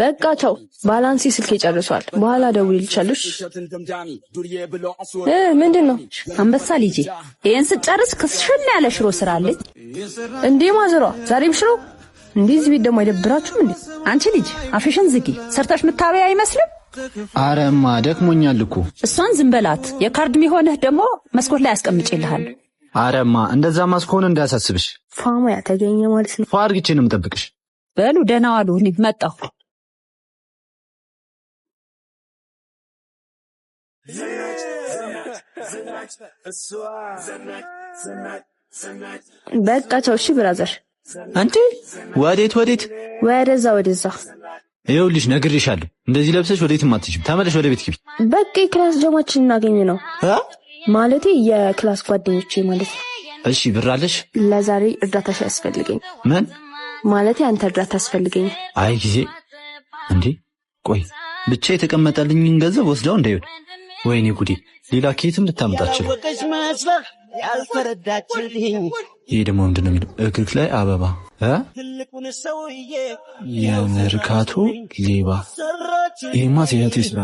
በቃ ቻው። ባላንስ ስልክ ጨርሷል። በኋላ ደውልልሻለሽ። ምንድነው? አንበሳ ልጄ ይሄን ስጨርስ ክስሽን ያለ ሽሮ ስራልኝ እንዴ ማዘሯ ዛሬም ሽሮ እንዴ? እዚህ ቤት ደግሞ አይደብራችሁም እንዴ? አንቺ ልጅ አፍሽን ዝጊ። ሰርተሽ ምታበያ አይመስልም? አረማ ደክሞኛል እኮ። እሷን ዝም በላት። የካርድ ሚሆንህ ደግሞ መስኮት ላይ አስቀምጬልሃል። አረማ እንደዛ ማስኮን እንዳያሳስብሽ። ፋማያ ተገኘ ማለት ነው። ፋርግቼ ነው የምጠብቅሽ። በሉ ደህና ዋሉ። እኔ መጣሁ። በቃ ቻው። እሺ ብራዘር። አንቺ ወዴት? ወደዛ። ይኸውልሽ ነግሬሻለሁ። እንደዚህ ለብሰሽ ወዴትም አትሄጂም። ተመለሽ ወደ ቤት ግቢ። በቃ የክላስ ጀማችን እናገኝ ነው ማለቴ፣ የክላስ ጓደኞቼ ማለት ነው። እሺ ብር አለሽ? ለዛሬ እርዳታሽ ያስፈልገኝ። ምን ማለቴ አንተ እርዳታ ያስፈልገኝ። አይ ጊዜ እንዴ ቆይ ብቻ የተቀመጠልኝን ገንዘብ ወስደው እንዳይሆን። ወይኔ ጉዴ፣ ሌላ ኬትም ልታመጣችል። ይሄ ደግሞ ምንድነው የሚለው? እግርክ ላይ አበባ የመርካቶ ሌባ። ይሄማ ሴት ይስራ